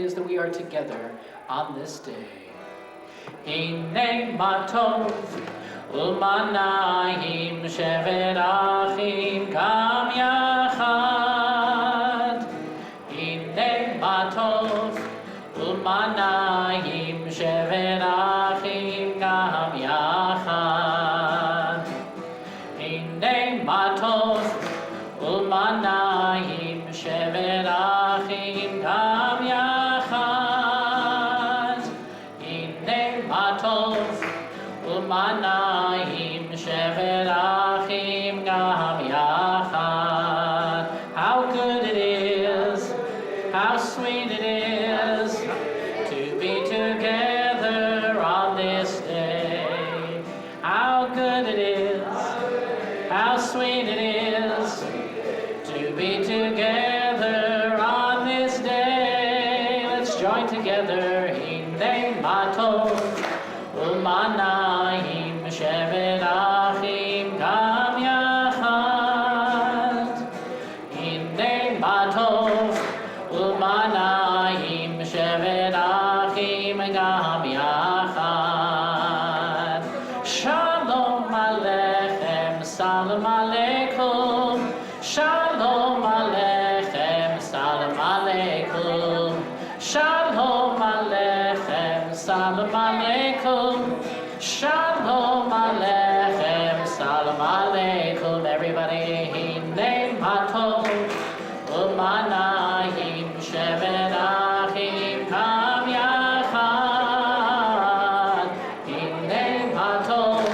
is that we are together on this day. Hinei matov u'manayim shevet achim gam yachad. Hinei matov u'manayim shevet achim gam yachad. Hinei matov u'manayim shevet achim gam yachad. Hinei matov u'manayim shevet achim gam yachad. How good it is, how sweet it is to be together on this day. How good it is, how sweet it is to be together on this day. Let's join together. Hinei matov u'manayim shevet achim gam yachad. Hinei matov u'manayim shevet achim gam yachad. Shalom aleichem, salam aleikum. Shalom aleichem, salam aleikum. Shalom aleichem, salam aleikum. Shalom aleichem, salam aleikum. Everybody, hinei matov u'manayim shevet achim gam yachad. Hinei matov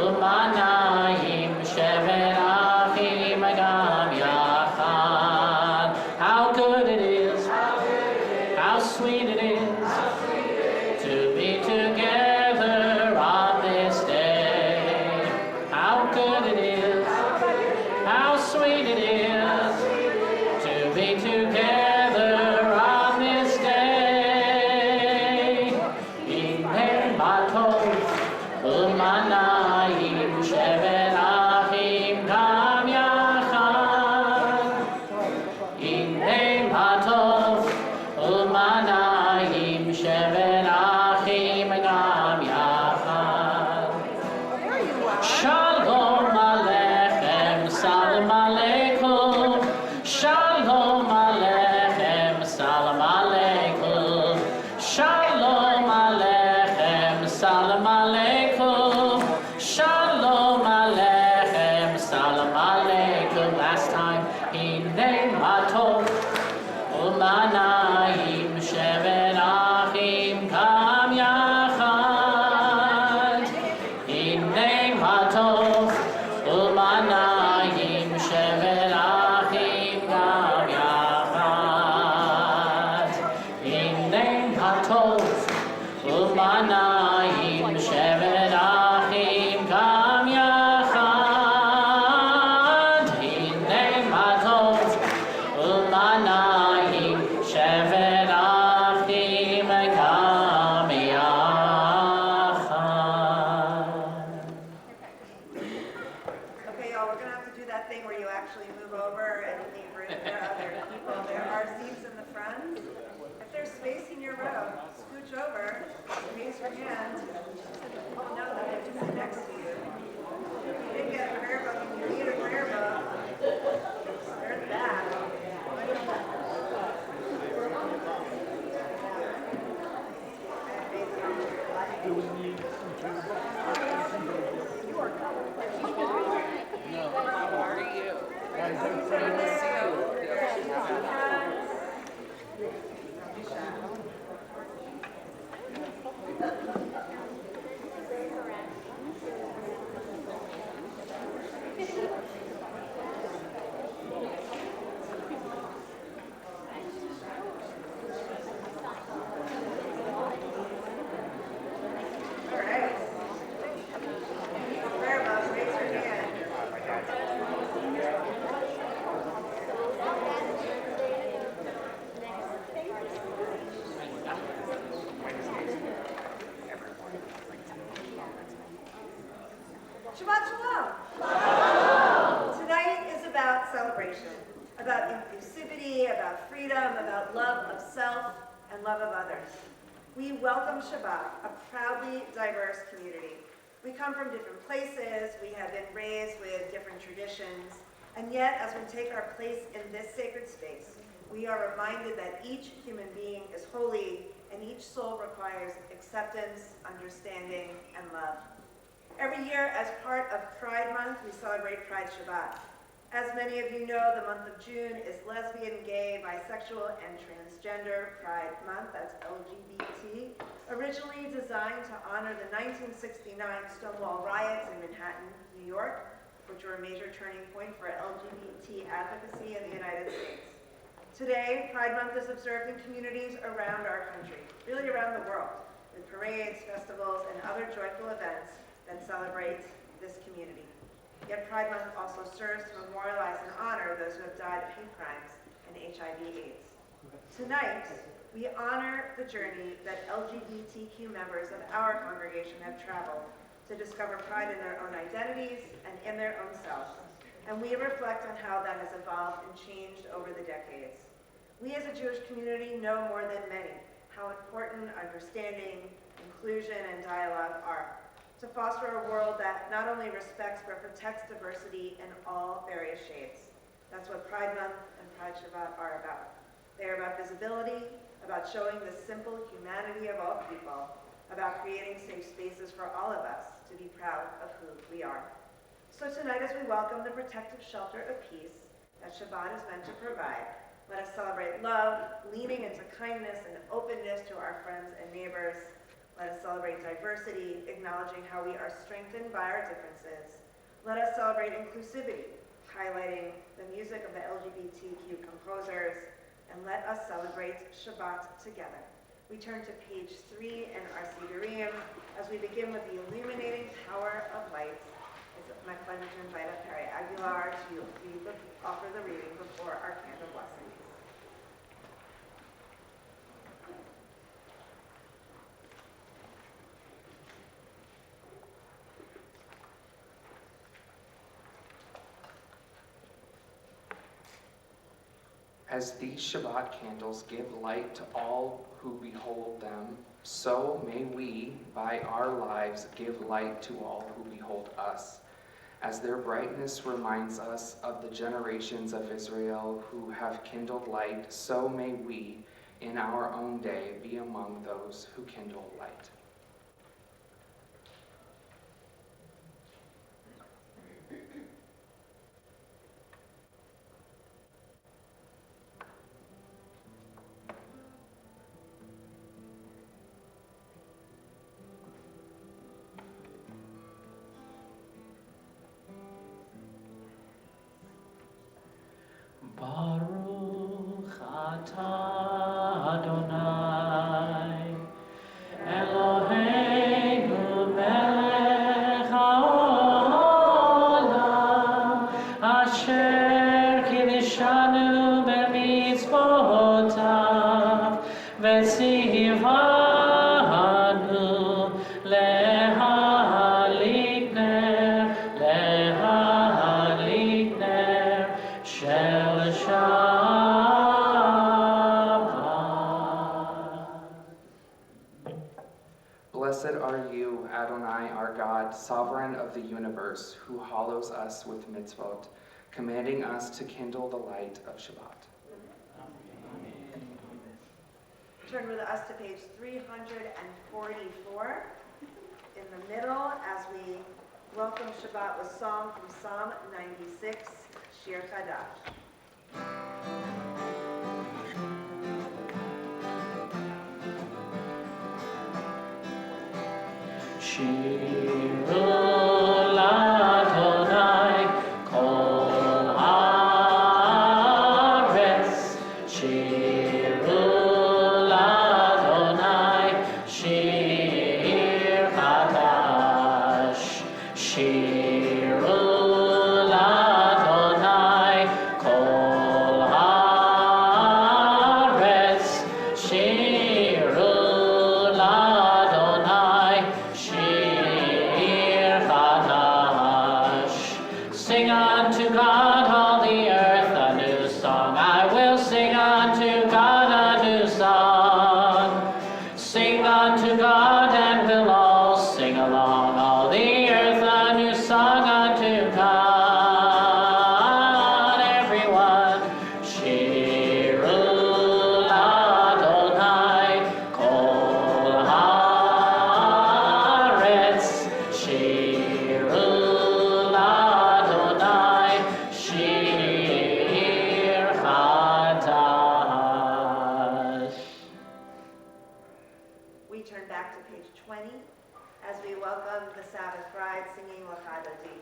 u'manayim shevet achim gam yachad. How good it is, how sweet it is to be together on this day. How good it is, how sweet it is to be together on this day. Hinei matov u'manayim shevet achim gam yachad. Hinei matov u'manayim shevet achim gam yachad. Shalom aleichem, salam aleikum. Shalom aleichem, salam aleikum. Shalom aleichem, salam aleikum. Shalom aleichem, salam aleikum. Last time. Hinei matov u'manayim shevet achim gam yachad. Hinei matov u'manayim shevet achim gam yachad. Hinei matov u'manayim shevet achim gam yachad. Hinei matov u'manayim shevet achim gam yachad. Okay, y'all, we're going to have to do that thing where you actually move over and leave room for other people. There are seats in the front. If there's space in your row, scooch over, raise your hand. Know that they have to sit next to you. If you didn't get a prayer book and you need a prayer book, they're in the back. All right. Prayer book, raise your hand. Shabbat Shalom. Tonight is about celebration, about inclusivity, about freedom, about love of self, and love of others. We welcome Shabbat, a proudly diverse community. We come from different places, we have been raised with different traditions, and yet as we take our place in this sacred space, we are reminded that each human being is holy and each soul requires acceptance, understanding, and love. Every year, as part of Pride Month, we celebrate Pride Shabbat. As many of you know, the month of June is Lesbian, Gay, Bisexual, and Transgender Pride Month, that's LGBT, originally designed to honor the 1969 Stonewall riots in Manhattan, New York, which were a major turning point for LGBT advocacy in the United States. Today, Pride Month is observed in communities around our country, really around the world, with parades, festivals, and other joyful events that celebrate this community. Yet Pride Month also serves to memorialize and honor those who have died of hate crimes and HIV/AIDS. Tonight, we honor the journey that LGBTQ members of our congregation have traveled to discover pride in their own identities and in their own selves. And we reflect on how that has evolved and changed over the decades. We as a Jewish community know more than many how important understanding, inclusion, and dialogue are to foster a world that not only respects but protects diversity in all various shades. That's what Pride Month and Pride Shabbat are about. They are about visibility, about showing the simple humanity of all people, about creating safe spaces for all of us to be proud of who we are. So tonight, as we welcome the protective shelter of peace that Shabbat is meant to provide, let us celebrate love, leaning into kindness and openness to our friends and neighbors. Let us celebrate diversity, acknowledging how we are strengthened by our differences. Let us celebrate inclusivity, highlighting the music of the LGBTQ composers, and let us celebrate Shabbat together. We turn to page 3 in our Sidurim as we begin with the illuminating power of light. It's my pleasure to invite up Perry Aguilar to offer the reading before our candle blessing. As these Shabbat candles give light to all who behold them, so may we, by our lives, give light to all who behold us. As their brightness reminds us of the generations of Israel who have kindled light, so may we, in our own day, be among those who kindle light. Baruch atah Adonai, Eloheinu melech haolam, asher kiddushanu b'mitzvotav, v'tzivanu lehadlik ner shel Shabbat. Blessed are you, Adonai, our God, sovereign of the universe, who hallows us with mitzvot, commanding us to kindle the light of Shabbat. Turn with us to page 344 in the middle as we welcome Shabbat with song from Psalm 96, Shir Chadash. Shiru l'Adonai kol haaretz, Shiru l'Adonai shir chadash, Shiru l'Adonai kol haaretz, Shiru l'Adonai shir as we welcome the Sabbath bride singing Lachadodi.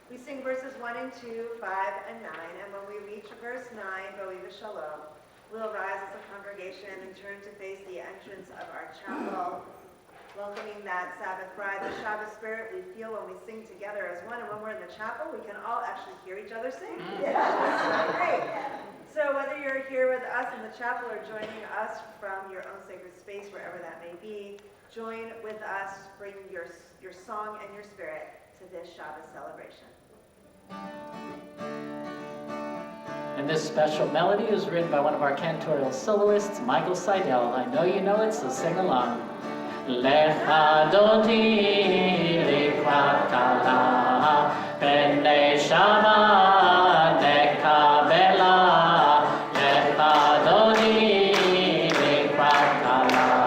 We sing verses 1 and 2, 5 and 9, and when we reach verse 9, Bo'i v'shalom, we'll rise as a congregation and turn to face the entrance of our chapel, welcoming that Sabbath bride, the Shabbat spirit we feel when we sing together as one. And when we're in the chapel, we can all actually hear each other sing. Yeah, that's great. So whether you're here with us in the chapel or joining us from your own sacred space, wherever that may be, join with us, bring your song and your spirit to this Shabbat celebration. And this special melody is written by one of our cantorial soloists, Michael Seidel. I know you know it, so sing along. Lecha dodi likrat kala, b'nei shama nekabela. Lecha dodi likrat kala,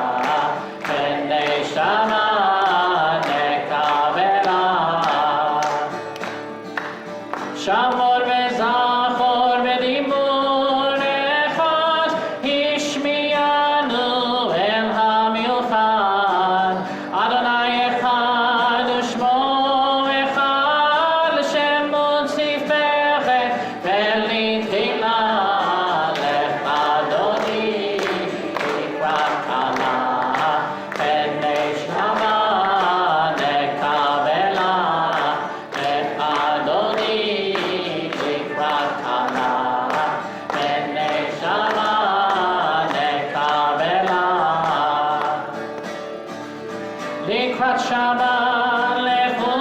b'nei shama nekabela. Shamor v'zachor v'dimur echad, hishmiyanu el hamilchad. Adonai echad u'shmo echad, l'shem motzi fechet v'litchila. Lecha dodi likrat kala, b'nei shama nekabela. Lecha dodi likrat kala, b'nei shama nekabela. Likrat Shabbat lechu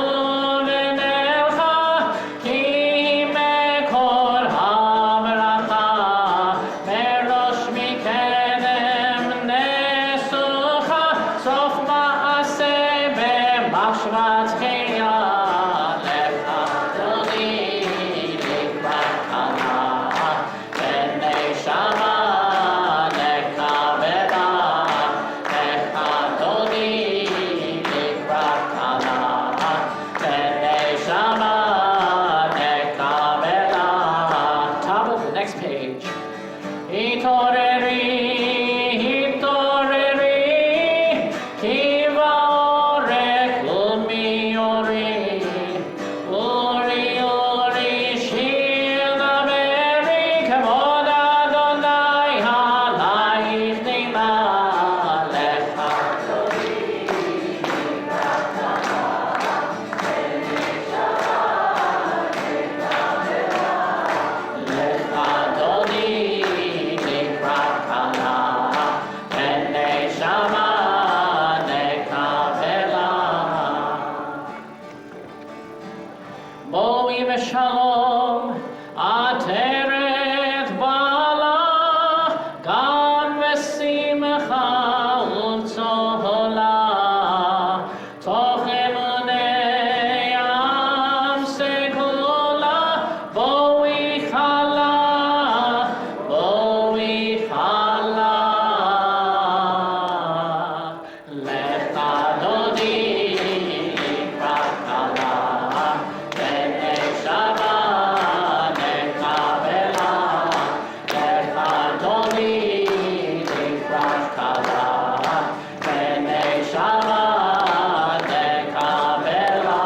v'nelcha, ki mekor habracha, merosh mikedem nesucha, sof ma'aseh b'machshavat chaya. Lecha dodi likrat kala, b'nei shama nekabela. Lecha dodi likrat kala, b'nei shama nekabela. Top of the next page. Hitoreri, hitoreri, ki va'orech u'miori. Uri, uri, shir dameri, kavod Adonai halayich nima. Lecha dodi likrat kala, b'nei shama nekabela. Lecha dodi likrat kala, b'nei shama nekabela. Bo'i v'shalom, ateret bala, gam v'simcha u'tzola. Toch emunei am sekula, bo'i chala, bo'i chala. Lecha dodi likrat kala, b'nei shama nekabela. Lecha dodi likrat kala, b'nei shama nekabela.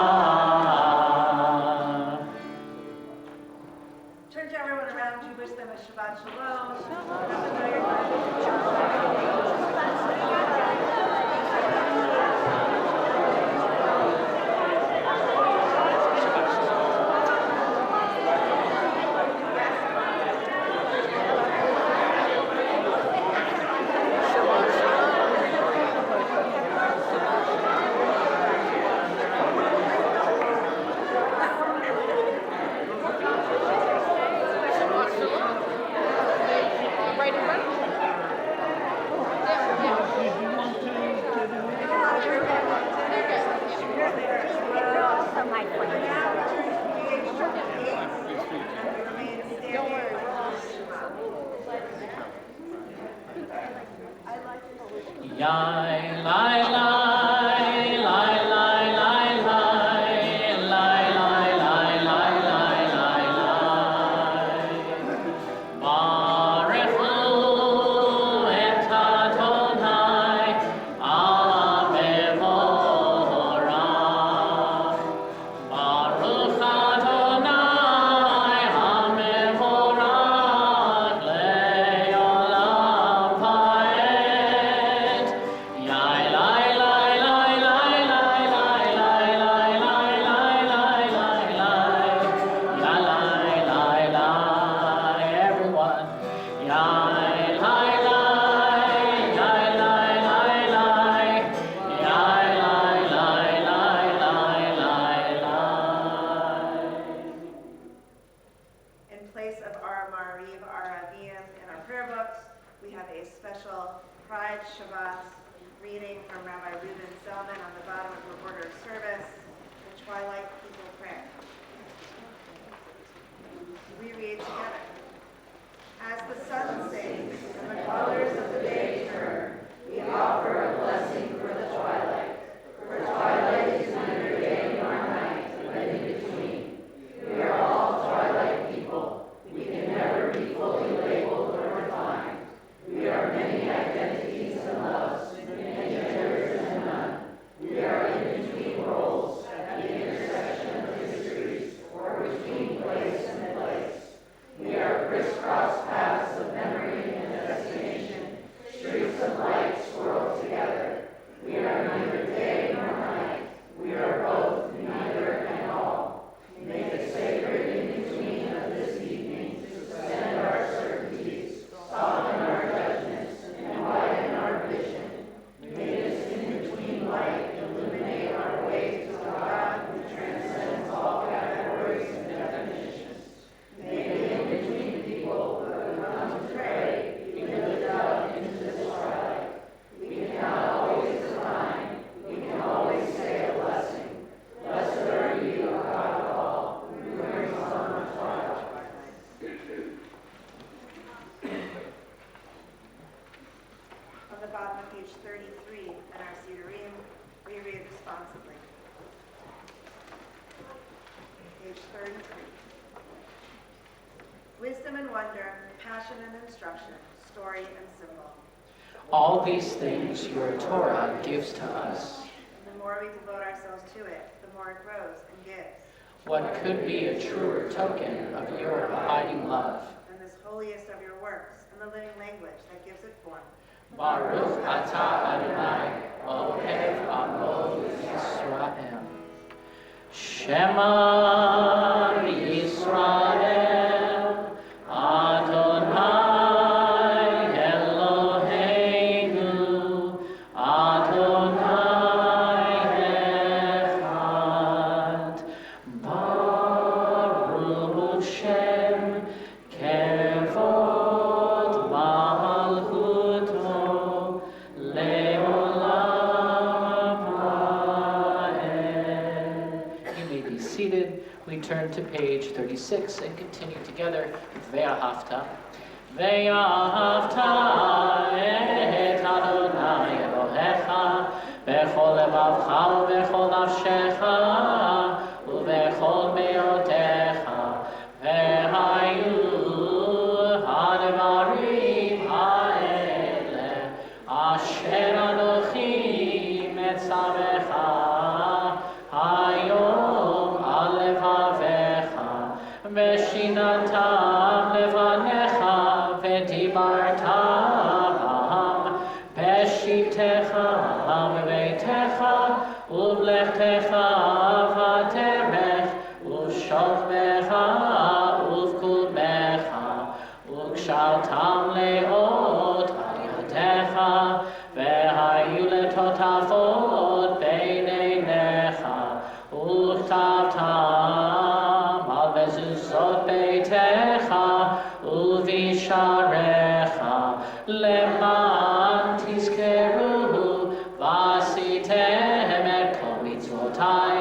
Turn to everyone around you, wish them a Shabbat Shalom. Right in front? Don't worry. Yai, lai, lai, lai, lai, lai, lai, lai, lai, lai, lai, lai, lai, lai. Barechu et Adonai, Amevo Yai, lai, lai, yai, lai, lai, lai. Yai, lai, lai, lai, lai, lai, lai. In place of our Mariv, our Avim in our prayer books, we have a special Pride Shabbat reading from Rabbi Reuben Zellman on the bottom of your order of service, the Twilight People Prayer. We read together. As the sun sinks and the colors of the day turn, we offer a blessing for the twilight. For twilight is neither day nor night, but in between. We are all twilight people. We can never be fully labeled or defined. We are many identities and loves, many genders and none. We are in between roles, at the intersection of histories, or between place and place. We are crisscross paths of memory and destination, streets of light swirled together. We are neither day nor night. We are both, neither and all. Make it sacred in between of this evening to suspend our certainties, soften our judgments, and widen our vision. May this in-between light illuminate our way to God who transcends all categories and definitions. May the in-between people who have come to pray be lifted up into this twilight. We cannot always define, we can always say a blessing. Blessed are you, God of all, who brings on the twilight. On the bottom of page 33 in our Sidurim, we read responsibly. Page 33. Wisdom and wonder, passion and instruction, story and symbol. All these things your Torah gives to us. And the more we devote ourselves to it, the more it grows and gives. What could be a truer token of your abiding love? And this holiest of your works, and the living language that gives it form. Baruch atah Adonai, Ohev Amo Yisrael. Shema Yisrael, Adonai Eloheinu, Adonai Echad. Baruch Shem Kevod Malchuto Leolam Haed. You may be seated. We turn to page 36 and continue together. Ve'ahavta. Ve'ahavta et Adonai Elohecha bechol levavcha ubechol nafshecha ubechol me'otecha ve'hayu ha'devarim ha'ele asher anochi metzavecha hayom al levavecha v'shinatam levanecha v'dibartam b'shivtecha v'beitecha u'vlechtecha v'aterech u'shokmecha u'vkulmecha u'kshaltam le'ot al yadecha v'hayu letotafot b'neinecha u'chtavtam al mezuzot beitecha u'visharecha leman tizkeruhu v'asitem et kol mitzvotai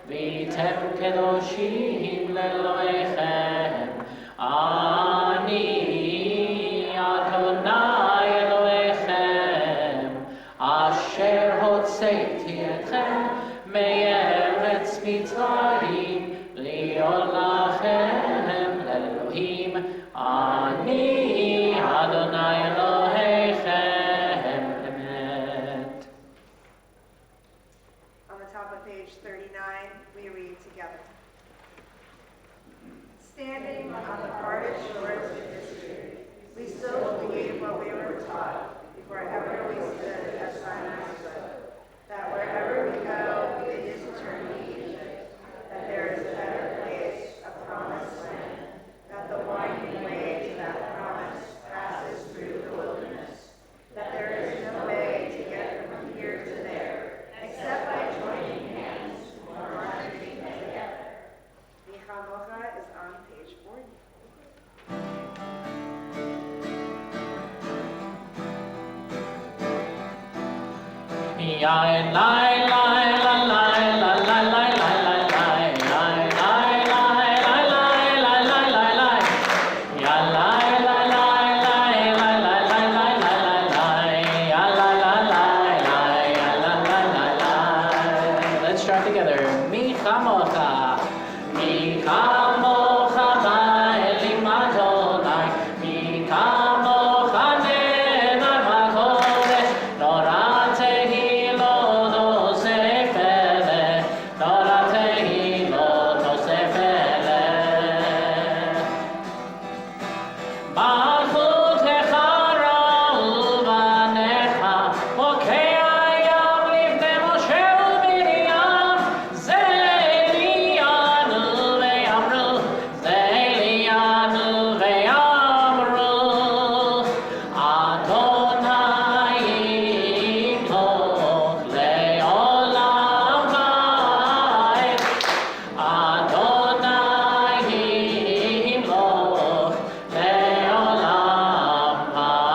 v'tem kedoshim le'elohechem ani Adonai Elohechem asher hotzeiti etchem me'eretz Mitzrayim li'ol lachem le'elohim ani Adonai Elohechem emet. On the top of page 39, we read together. Standing on the parted shores of history, we still believe what we were taught before ever we stood at Sinai foot, that wherever we go, it is eternity Egypt, that there is a better place, a promised land, that the winding way to that promise Let's try together. Mi chamocha, mi chamocha ba'elim Adonai, mi chamocha ne'eman b'kodesh, noratehi lo tosef eleh, noratehi lo tosef eleh. Malchutecha ra'u banecha, mokei hayam livnei Moshe u'Miriam, ze eliyanu ve'amru, ze eliyanu ve'amru, Adonai yimloch le'olam va'ed, Adonai yimloch le'olam va'ed.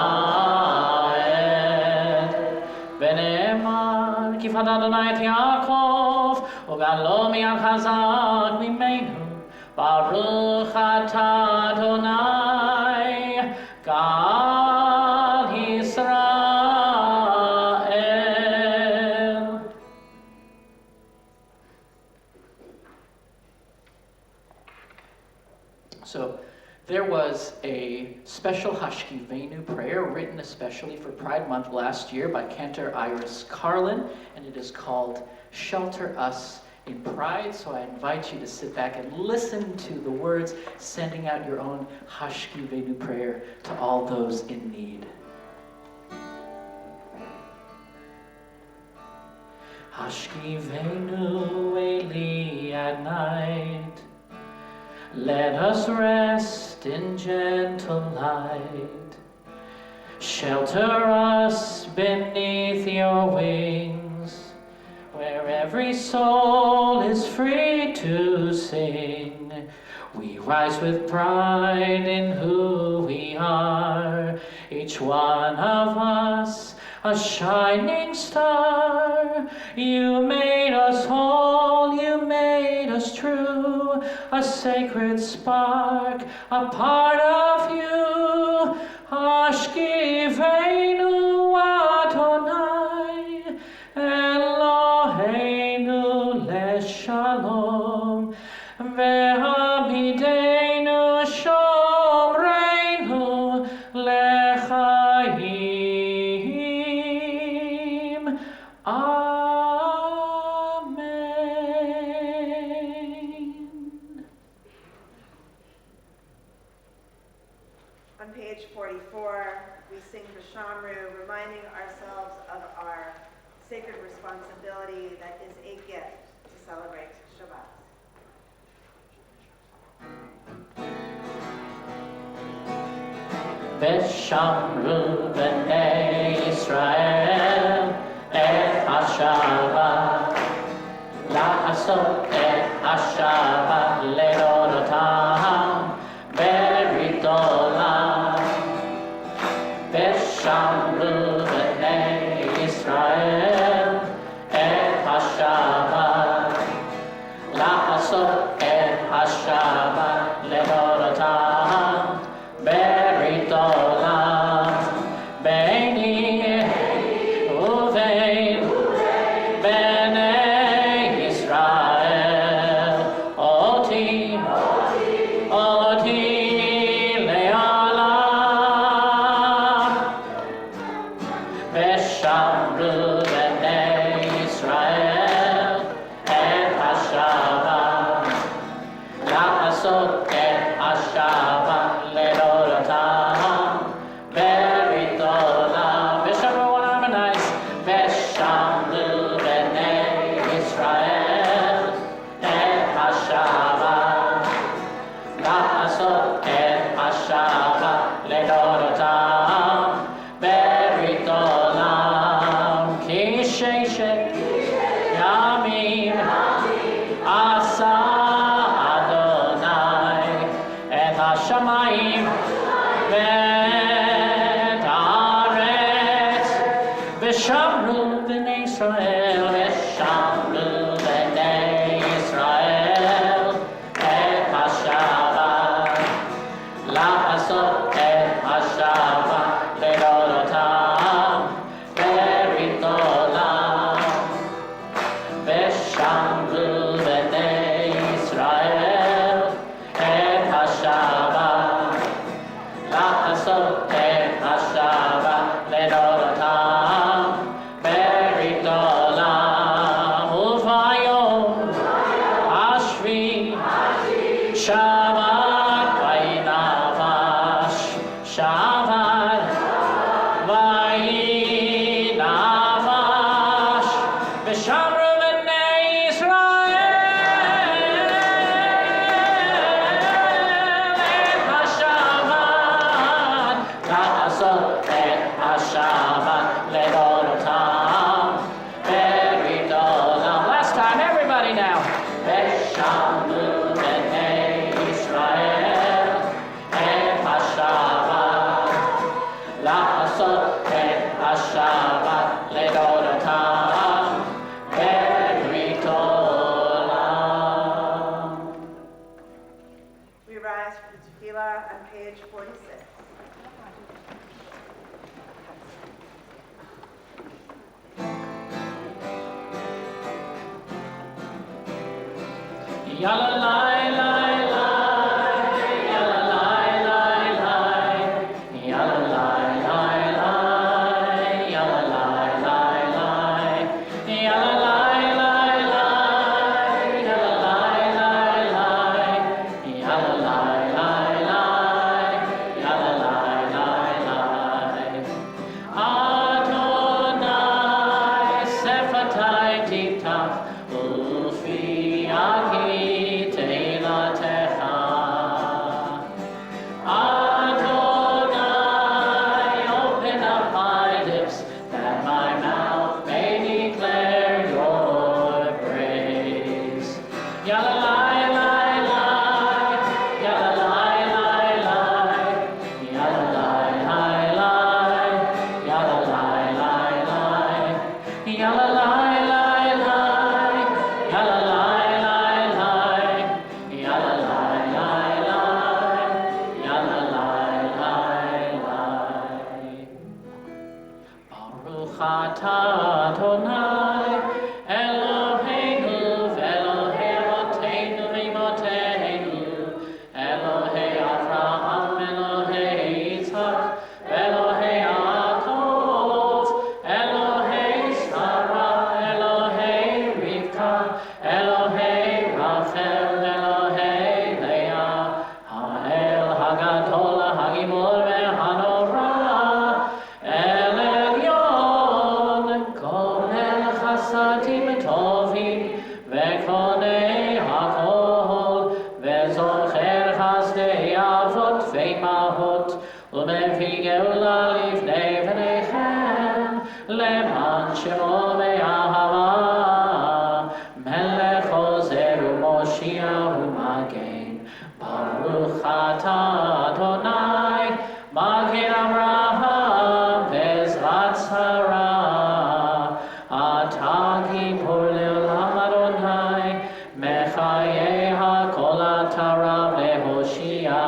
ונאמר, כיפת אדוני את יעקב, וגאלו מיד חזק ממנו. ברוך אתה אדוני, גאל ישראל. So there was a special Hashkivenu prayer written especially for Pride Month last year by Cantor Iris Carlin, and it is called Shelter Us in Pride. So I invite you to sit back and listen to the words, sending out your own Hashkivenu prayer to all those in need. Hashkivenu Eli at night, let us rest in gentle light. Shelter us beneath your wings, where every soul is free to sing. We rise with pride in who we are, each one of us a shining star. You made us whole, you made us true, a sacred spark, a part of you. Hashkivenu Adonai, Eloheinu leshalom, ve'amidenu shomreinu lechaim. Amen. On page 44, we sing the Shamru, reminding ourselves of our sacred responsibility that is a gift to celebrate Shabbat. ושמרו בני ישראל את השבת, לעשות את השבת לדורותם ברית עולם. ושמרו בני ישראל את השבת, לעשות את השבת לדורותם ברית עולם. ביני ובין בני ישראל, אותי לעולם. ושמרו בני ישראל את השבת, לעשות את השבת לדורותם ברית עולם. ושמרו one harmonize. ושמרו בני ישראל את השבת, לעשות את השבת לדורותם ברית עולם. כי ששת ימים עשה אדוני את השמיים ואת הארץ, ושמרו בני ישראל ושמעו בני ישראל את השבת לעשות את השבת לדורותם ברית עולם ושמעו בני ישראל את השבת לעשות את השבת לדורותם ברית עולם וביום השביעי שבת וינפש שבת וינפש ושמרו בני ישראל את השבת לעשות את השבת לדורותם ברית עולם. Last time, everybody now. ושמרו בני ישראל את השבת לעשות את השבת לדורותם ברית עולם. We rise for the tefillah on page 46. Yalla lai lai lai, yalla lai lai lai, yalla lai lai lai, yalla lai lai lai, yalla lai lai lai, yalla lai lai lai, yalla lai lai lai, yalla lai lai lai. Adonai sefatai tiktaf ufi aki teilatecha. Adonai, open up my lips, that my mouth may declare your praise. Yalla lai lai lai, yalla lai lai lai, yalla lai lai lai, yalla lai lai lai, yalla lai lai lai, yalla lai lai lai, yalla lai lai lai, yalla lai lai lai. Baruch atah Adonai Eloheinu v'Elohei Avotenu v'Imotenu Elohei Avraham Elohei Yitzhak Elohei Yaakov Elohei Sarah Elohei Rivka Elohei Rachel Elohei Leah Ha'el Hagadol Hagimor ve'Hanora El Elyon Konel Chasadim Tovim Vekonei Hakol Vezocher Chasdei Avot Ve'imahot Umevi Geula Livnei V'nechem Leman Shemo Ve'ahava Melech Ozer u'Moshiach u'Magen Baruch atah Adonai Magen Avraham Ve'ezrat Sarah Atah Gibor Le'olam Adonai Mechayeh HaKol Atarav Lehoshia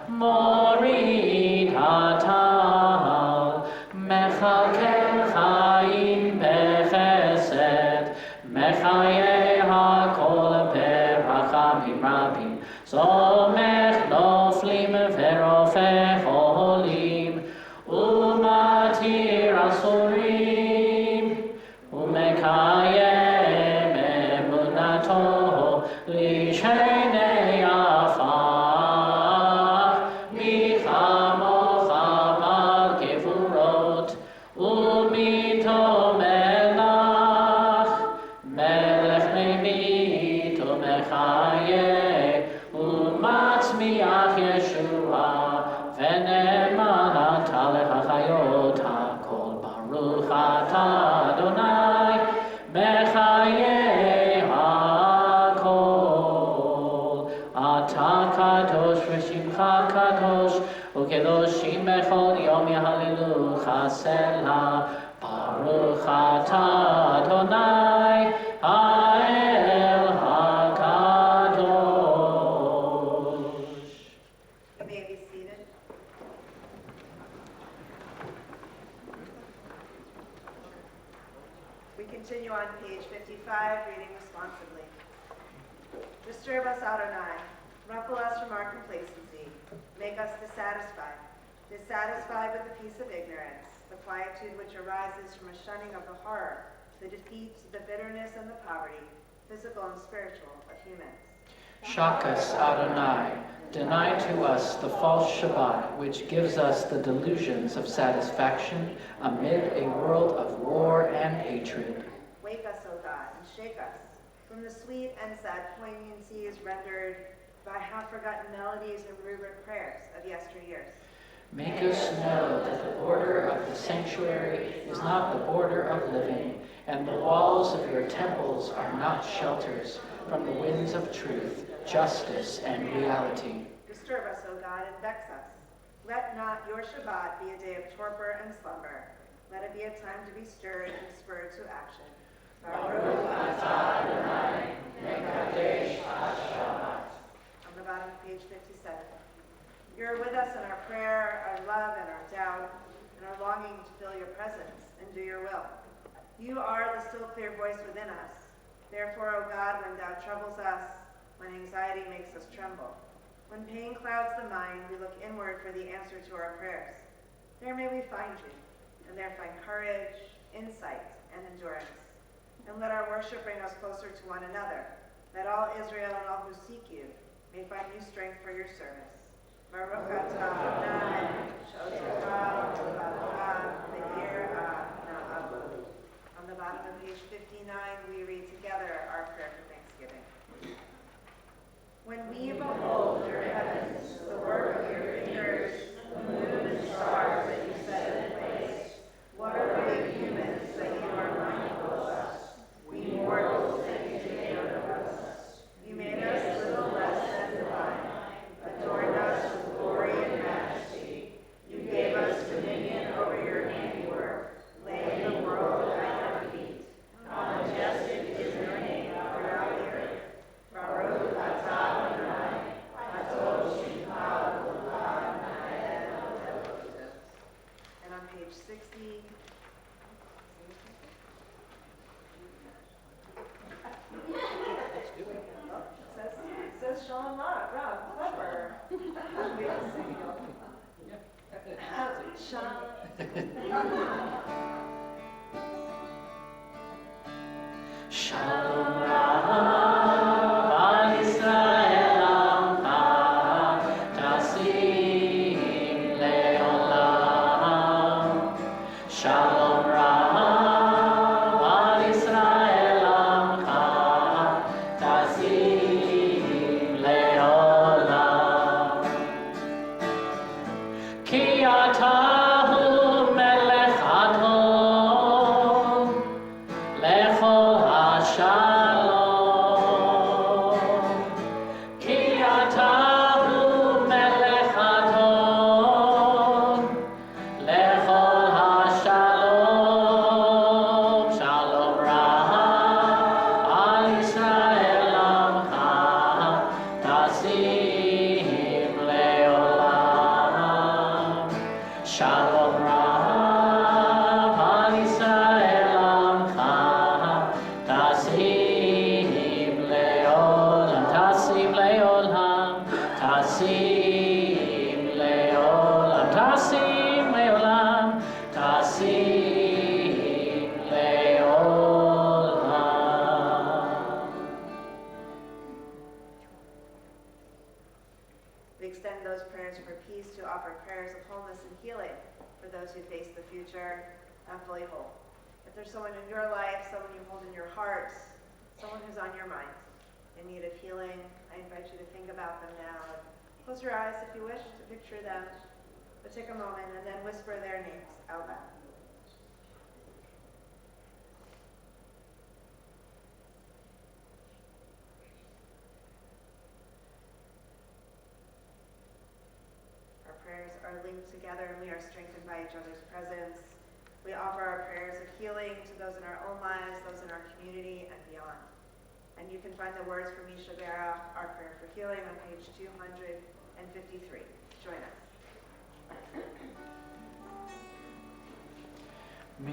Morid Hatal Mechakel Chaim Bechesed Mechayeh HaKol Berachamim Rabim Somech Noflim Verofech Olim Umatir Asurim Umekayem Emunato Lishenei Afar Michamocha Mal Gevurot Umito Melach Melech Memito Mechayeh Umatzmiach Yeshua V'neman atah lechachayot hakol Baruch atah Adonai Mechayeh hakol Atah kadosh v'shimcha kadosh Ukedoshim bechol yom yahalilu chasela Baruch atah Adonai, Ha'el HaKadosh. You may be seated. We continue on page 55, reading responsibly. Disturb us, Adonai. Ruffle us from our complacency. Make us dissatisfied. Dissatisfied with the peace of ignorance, the quietude which arises from a shunning of the horror, the defeat, the bitterness, and the poverty, physical and spiritual, of humans. Shock us, Adonai. Deny to us the false Shabbat, which gives us the delusions of satisfaction amid a world of war and hatred. Wake us, O God, and shake us from the sweet and sad poignancies rendered by half-forgotten melodies and rubric prayers of yesteryears. Make us know that the border of the sanctuary is not the border of living, and the walls of your temples are not shelters from the winds of truth, justice, and reality. Disturb us, O God, and vex us. Let not your Shabbat be a day of torpor and slumber. Let it be a time to be stirred and spurred to action. Baruch atah Adonai, mekadesh ha-Shabbat. On the bottom of page 57. You're with us in our prayer, our love, and our doubt, and our longing to feel your presence and do your will. You are the still clear voice within us. Therefore, O God, when doubt troubles us, when anxiety makes us tremble, when pain clouds the mind, we look inward for the answer to our prayers. There may we find you, and there find courage, insight, and endurance. And let our worship bring us closer to one another, that all Israel and all who seek you may find new strength for your service. Baruch atah Adonai, Shotecha Levadecha Ve'yirah Na'avu. On the bottom of page 59, we read together our prayer for Thanksgiving. When we behold your heavens, the work of your fingers, the moon and stars that you set in place, what are we humans that you are mindful of us? We mortals that you take note of us. You made us little less than divine, adorned us with glory and majesty. You gave us dominion over your handiwork, laying the world at our feet. How majestic is your name throughout the earth. Baruch atah Adonai, Kadosh Shemcha V'Kol And on page 60, it says Shalom Rav, clever. Shalom. Shalom Rav Yisrael Amcha Tasim Leolam. Shalom Rav Yisrael Amcha Tasim Leolam. Ki atahu melech adon lechol hashalom. Ki atahu melech adon lechol hashalom. Shalom Rav al Yisrael amcha tasim leolam. Shalom Rav al Yisrael amcha tasim leolam. Tasim leolam. Tasim leolam. Tasim leolam. Tasim leolam. We extend those prayers for peace to offer prayers of wholeness and healing for those who face the future not fully whole. If there's someone in your life, someone you hold in your heart, someone who's on your mind in need of healing, I invite you to think about them now. Close your eyes if you wish to picture them, but take a moment and then whisper their names out loud. Our prayers are linked together and we are strengthened by each other's presence. We offer our prayers of healing to those in our own lives, those in our community, and beyond. And you can find the words from Misha Berach, our prayer for healing, on page 253. Join us. May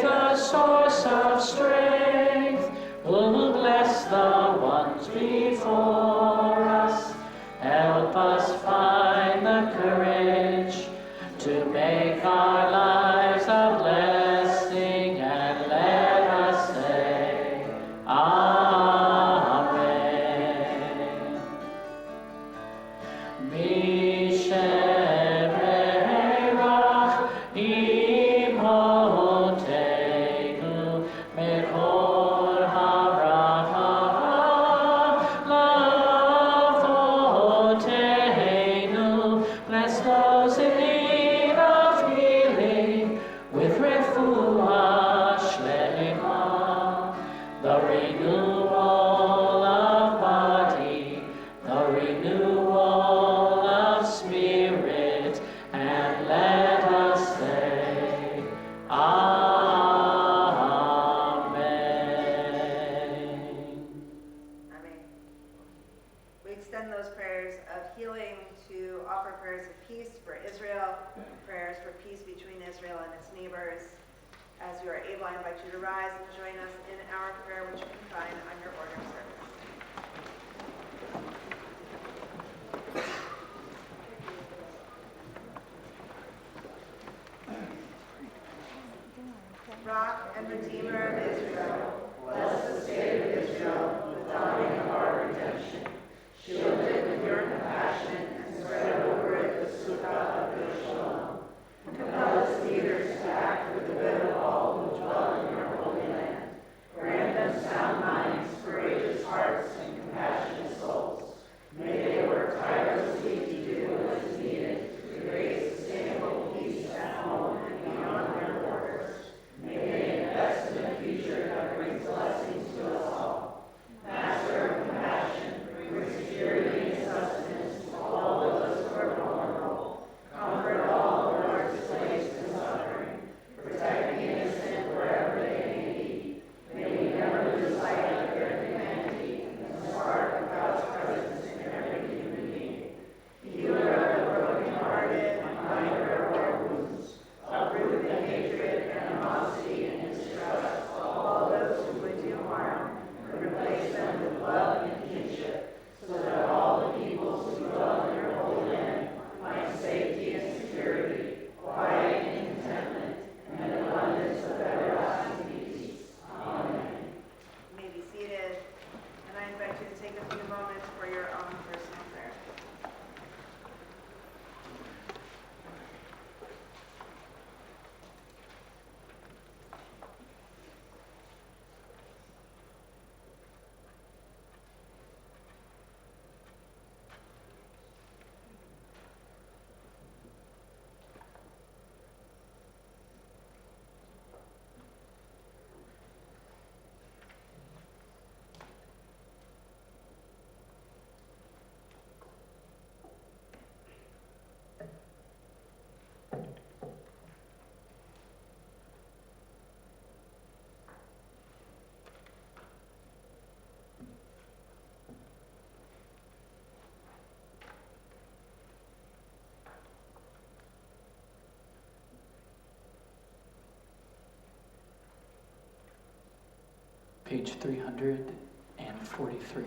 the source of strength will bless the ones before us. Help us find the courage to make our lives a blessing, and let us say, Amen. Misherach imotenu mekol haracha lavotenu. Bless those in need of healing with refuah shlema, the renewal of body, the renewal of spirit, and let us say, Amen. Amen. We extend those prayers of healing to offer prayers of peace for Israel, prayers for peace between Israel and its neighbors. As you are able, I invite you to rise and join us in our prayer, which you can find on your order of service. Rock and Redeemer of Israel, bless the state of Israel, the dawning of our redemption. Shield it with your compassion and spread over it the sukkah of your shalom. Compel its leaders to act for the good of all who dwell in your holy land. Grant them sound minds, courageous hearts, and compassionate souls. May they work tirelessly to do what is needed to create sustainable peace at home and beyond their borders. May they invest in a future that brings blessings to us all. Master of compassion, bring security and sustenance to all those who are vulnerable. Comfort all who are displaced and suffering. Protect the innocent wherever they may be. May we never lose sight of their humanity and the spark of God's presence in every human being. Healer of the brokenhearted and binder of our wounds. Uproot the hatred, animosity, and distrust of all those who would do harm, and replace them with love and kinship, so that all the peoples who dwell in your holy land find safety and security, quiet and contentment, and abundance of everlasting peace. Amen. You may be seated, and I invite you to take a few moments for your own personal prayer. Page 343.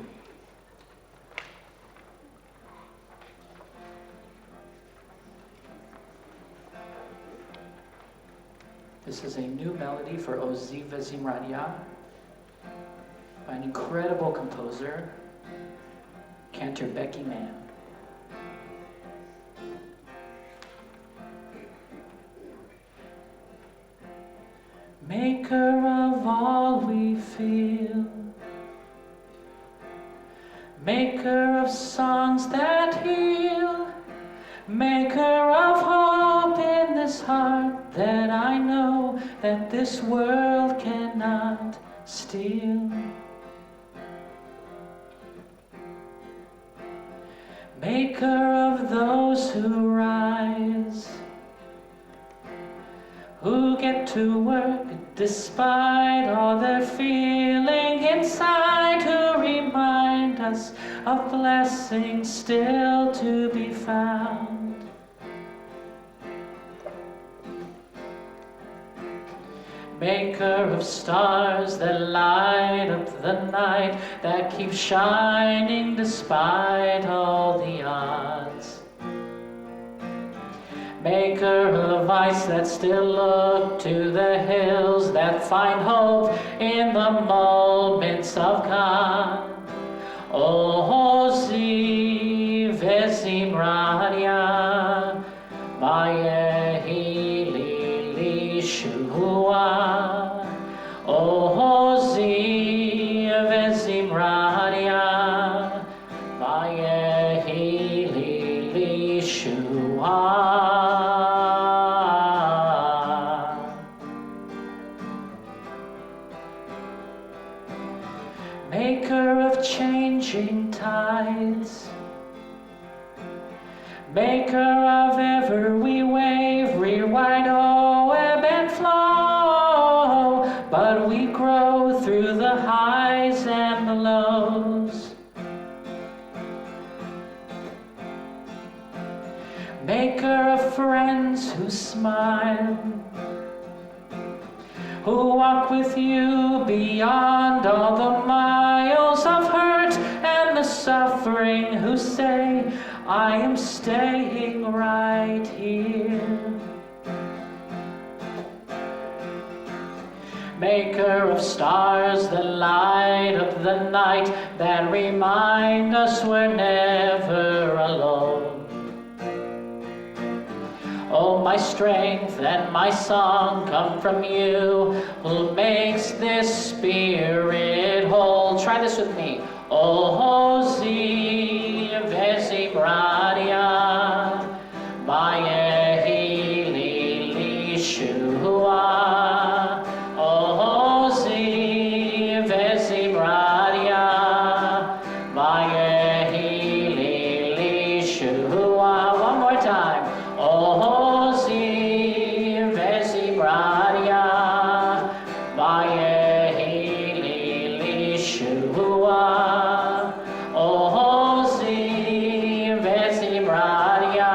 This is a new melody for Oziva Zimradia by an incredible composer, Cantor Becky Mann. Maker of all we feel, maker of songs that heal, maker of hope in this heart, that this world cannot steal. Maker of those who rise, who get to work despite all their feeling inside, who remind us of blessings still to be found. Maker of stars that light up the night, that keep shining despite all the odds. Maker of ice that still look to the hills, that find hope in the moments of God. Ozi vezimradia, Mayehi li shua. Ozi vezimradia, Mayehi li shua. Maker of changing tides, maker of every wave, rewrite, oh, ebb and flow, but we grow through the highs and the lows. Maker of friends who smile, who walk with you beyond all the miles of hurt and the suffering, who say, I am staying right here. Maker of stars that light up the night, that remind us we're never alone. Oh, my strength and my song come from you, who makes this spirit whole. Try this with me. Ozi vezimradia, Mayehi li shua. Ozi vezimradia, Mayehi li shua. One more time. Ozi vezimradia, Mayehi li shua. Ozi vezimradia,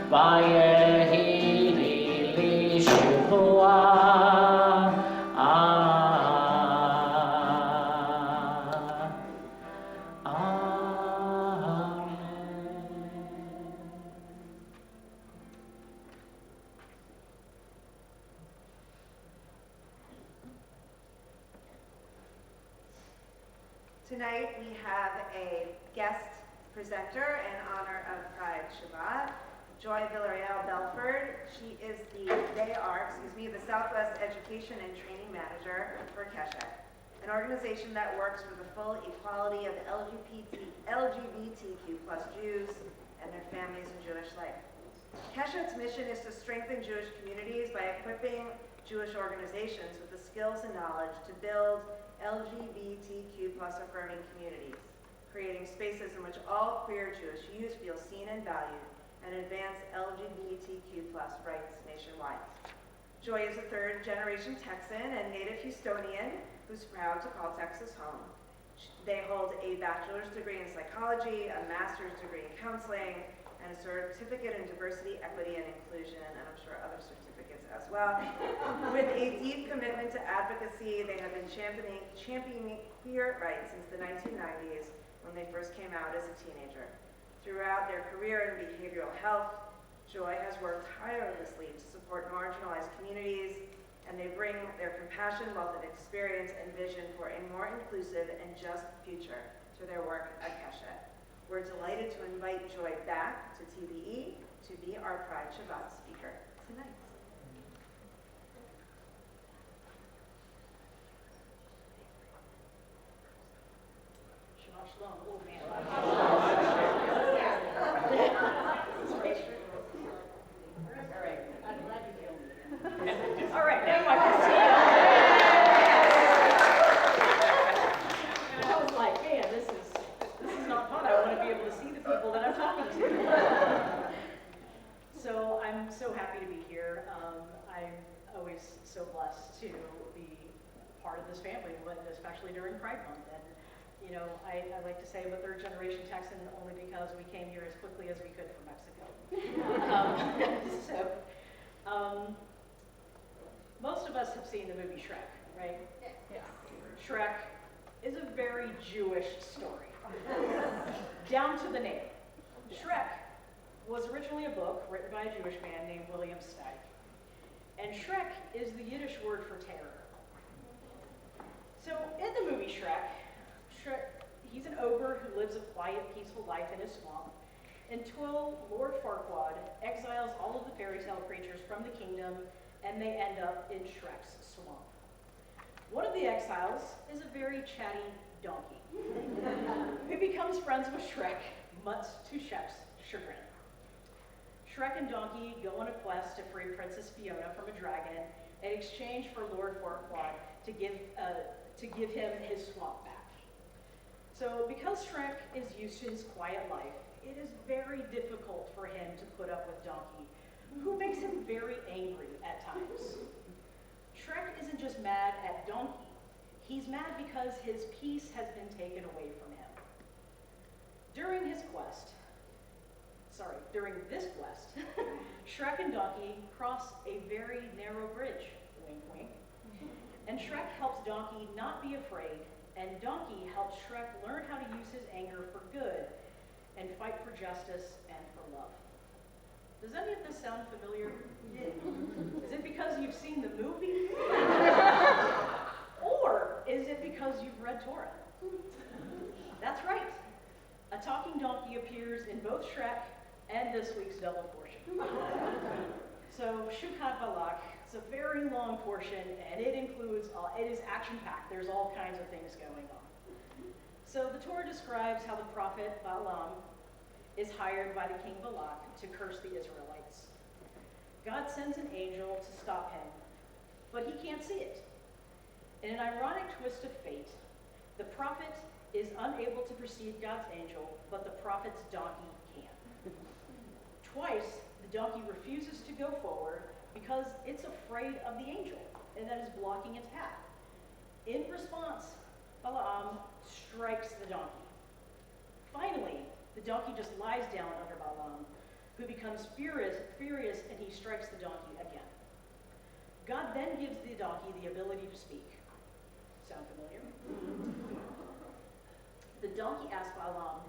Mayehi li shua. Amen. Tonight we have a guest presenter in honor of Pride Shabbat, Joy Villarreal Belford. She is the Southwest Education and Training Manager for Keshet, an organization that works for the full equality of LGBTQ plus Jews and their families in Jewish life. Keshet's mission is to strengthen Jewish communities by equipping Jewish organizations with the skills and knowledge to build LGBTQ plus affirming communities, creating spaces in which all queer Jewish youth feel seen and valued, and advance LGBTQ plus rights nationwide. Joy is a third-generation Texan and native Houstonian who's proud to call Texas home. They hold a bachelor's degree in psychology, a master's degree in counseling, and a certificate in diversity, equity, and inclusion, and I'm sure other certificates as well. With a deep commitment to advocacy, they have been championing queer rights since the 1990s when they first came out as a teenager. Throughout their career in behavioral health, Joy has worked tirelessly to support marginalized communities, and they bring their compassion, wealth of experience, and vision for a more inclusive and just future to their work at Keshet. We're delighted to invite Joy back to TBE to be our Pride Shabbat speaker tonight. Shabbat shalom. Oh, man. All right. I'm glad you killed me. All right. so happy to be here. I'm always so blessed to be part of this family, but especially during Pride Month. And you know, I like to say I'm a third-generation Texan only because we came here as quickly as we could from Mexico. Most of us have seen the movie Shrek, right? Yeah. Shrek is a very Jewish story, down to the name. Shrek was originally a book written by a Jewish man named William Steig. And Shrek is the Yiddish word for terror. So in the movie Shrek, he's an ogre who lives a quiet, peaceful life in a swamp until Lord Farquaad exiles all of the fairy tale creatures from the kingdom, and they end up in Shrek's swamp. One of the exiles is a very chatty donkey who becomes friends with Shrek, much to Shrek's chagrin. Shrek and Donkey go on a quest to free Princess Fiona from a dragon in exchange for Lord Farquaad to give him his swamp back. So because Shrek is used to his quiet life, it is very difficult for him to put up with Donkey, who makes him very angry at times. Shrek isn't just mad at Donkey, he's mad because his peace has been taken away from him. During this quest, Shrek and Donkey cross a very narrow bridge, wink wink, and Shrek helps Donkey not be afraid, and Donkey helps Shrek learn how to use his anger for good and fight for justice and for love. Does any of this sound familiar? Is it because you've seen the movie? Or is it because you've read Torah? That's right. A talking donkey appears in both Shrek and this week's double portion. So Shukat Balak, it's a very long portion, and it is action-packed. There's all kinds of things going on. So the Torah describes how the prophet Balaam is hired by the king Balak to curse the Israelites. God sends an angel to stop him, but he can't see it. In an ironic twist of fate, the prophet is unable to perceive God's angel, but the prophet's donkey can. Twice, the donkey refuses to go forward because it's afraid of the angel, and that is blocking its path. In response, Balaam strikes the donkey. Finally, the donkey just lies down under Balaam, who becomes furious, and he strikes the donkey again. God then gives the donkey the ability to speak. Sound familiar? The donkey asks Balaam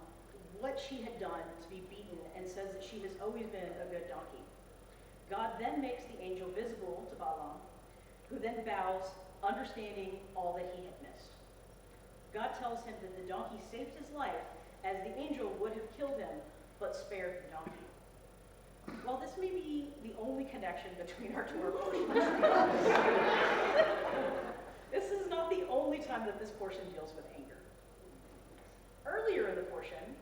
what she had done to be beaten and says that she has always been a good donkey. God then makes the angel visible to Balaam, who then bows, understanding all that he had missed. God tells him that the donkey saved his life, as the angel would have killed him, but spared the donkey. While this may be the only connection between our Torah portions, this is not the only time that this portion deals with anger. Earlier in the portion,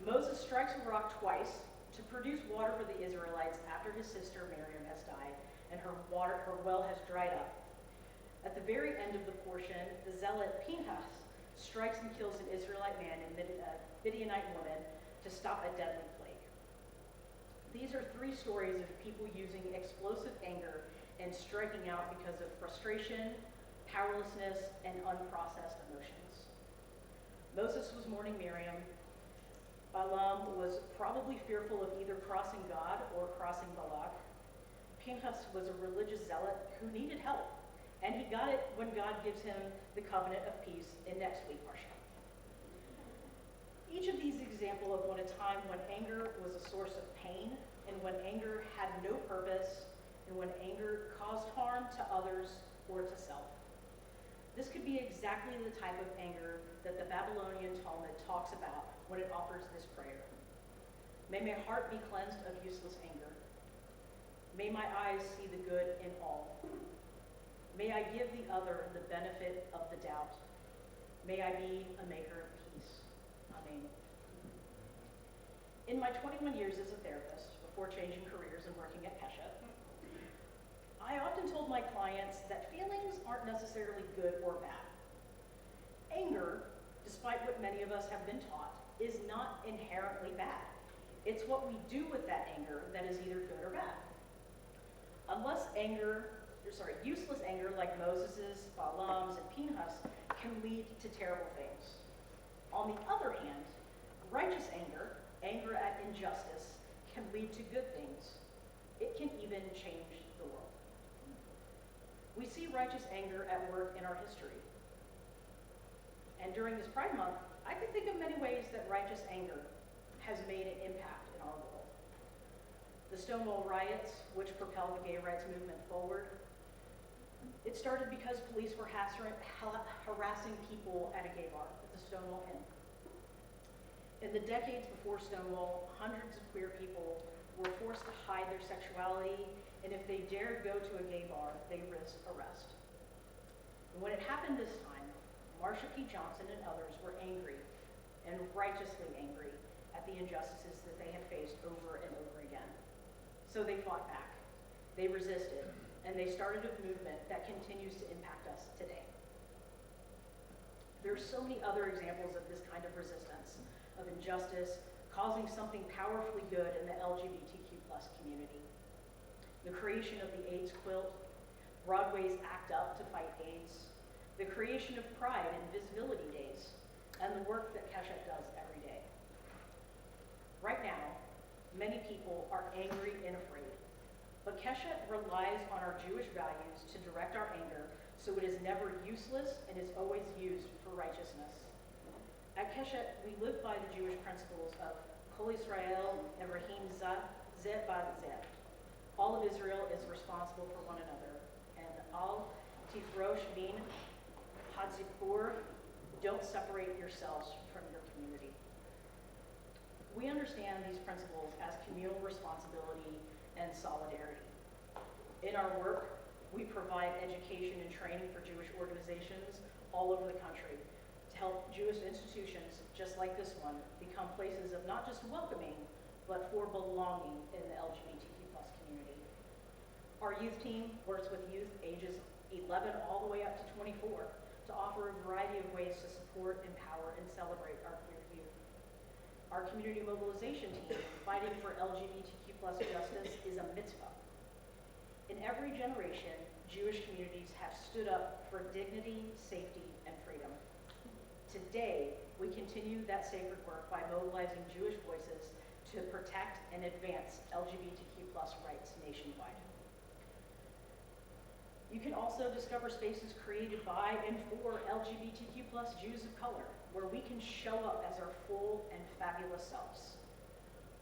Moses strikes a rock twice to produce water for the Israelites after his sister Miriam has died and her well has dried up. At the very end of the portion, the zealot Pinchas strikes and kills an Israelite man and a Midianite woman to stop a deadly plague. These are three stories of people using explosive anger and striking out because of frustration, powerlessness, and unprocessed emotions. Moses was mourning Miriam. Balaam was probably fearful of either crossing God or crossing Balak. Pinchas was a religious zealot who needed help, and he got it when God gives him the covenant of peace in next week, Parsha. Each of these example of a time when anger was a source of pain, and when anger had no purpose, and when anger caused harm to others or to self. This could be exactly the type of anger that the Babylonian Talmud talks about when it offers this prayer. May my heart be cleansed of useless anger. May my eyes see the good in all. May I give the other the benefit of the doubt. May I be a maker of peace. Amen. In my 21 years as a therapist, before changing careers and working at Kesha, I often told my clients that feelings aren't necessarily good or bad. Anger, despite what many of us have been taught, is not inherently bad. It's what we do with that anger that is either good or bad. useless anger like Moses's, Balaam's, and Pinhas can lead to terrible things. On the other hand, righteous anger, anger at injustice, can lead to good things. It can even change the world. We see righteous anger at work in our history. And during this Pride Month, I can think of many ways that righteous anger has made an impact in our world. The Stonewall riots, which propelled the gay rights movement forward, it started because police were harassing people at a gay bar, at the Stonewall Inn. In the decades before Stonewall, hundreds of queer people were forced to hide their sexuality, and if they dared go to a gay bar, they risked arrest. And when it happened this time, Marsha P. Johnson and others were angry, and righteously angry, at the injustices that they had faced over and over again. So they fought back, they resisted, and they started a movement that continues to impact us today. There are so many other examples of this kind of resistance, of injustice, causing something powerfully good in the LGBTQ+ community. The creation of the AIDS quilt, Broadway's Act Up to fight AIDS, the creation of Pride and Visibility Days, and the work that Keshet does every day. Right now, many people are angry and afraid, but Keshet relies on our Jewish values to direct our anger so it is never useless and is always used for righteousness. At Keshet, we live by the Jewish principles of Kol Yisrael Evrahim Zeh Bad Zeh. All of Israel is responsible for one another, and Al Tifrosh Bin Hadzipur, don't separate yourselves from your community. We understand these principles as communal responsibility and solidarity. In our work, we provide education and training for Jewish organizations all over the country to help Jewish institutions, just like this one, become places of not just welcoming, but for belonging in the LGBTQ+ community. Our youth team works with youth ages 11 all the way up to 24 to offer a variety of ways to support, empower, and celebrate our queer youth. Our community mobilization team, fighting for LGBTQ+ justice, is a mitzvah. In every generation, Jewish communities have stood up for dignity, safety, and freedom. Today, we continue that sacred work by mobilizing Jewish voices to protect and advance LGBTQ+ rights nationwide. You can also discover spaces created by and for LGBTQ+ Jews of color, where we can show up as our full and fabulous selves.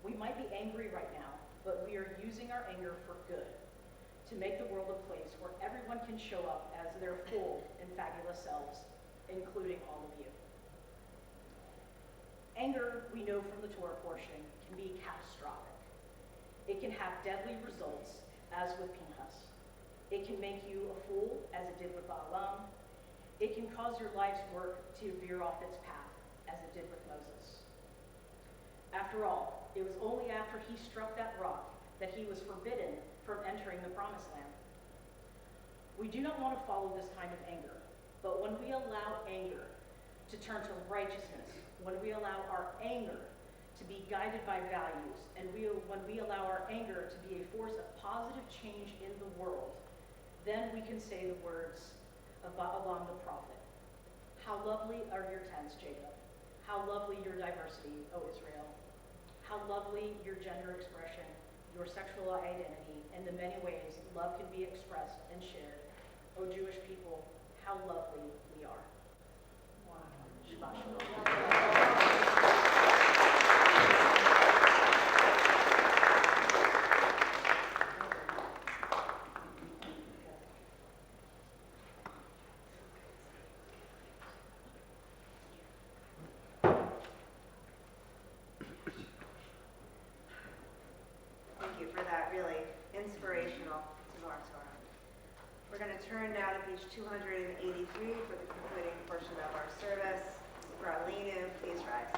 We might be angry right now, but we are using our anger for good, to make the world a place where everyone can show up as their full and fabulous selves, including all of you. Anger, we know from the Torah portion, can be catastrophic. It can have deadly results, as with Pinhas. It can make you a fool, as it did with Balaam. It can cause your life's work to veer off its path, as it did with Moses. After all, it was only after he struck that rock that he was forbidden from entering the Promised Land. We do not want to follow this kind of anger, but when we allow anger to turn to righteousness, when we allow our anger to be guided by values, and when we allow our anger to be a force of positive change in the world, then we can say the words of Balaam the prophet. How lovely are your tents, Jacob. How lovely your diversity, O Israel. How lovely your gender expression, your sexual identity, and the many ways love can be expressed and shared. O Jewish people, how lovely we are. Wow. Shabbat shalom. Thank you for that really inspirational Torah. We're going to turn now to page 283 for the concluding portion of our service. Ralinu, please rise.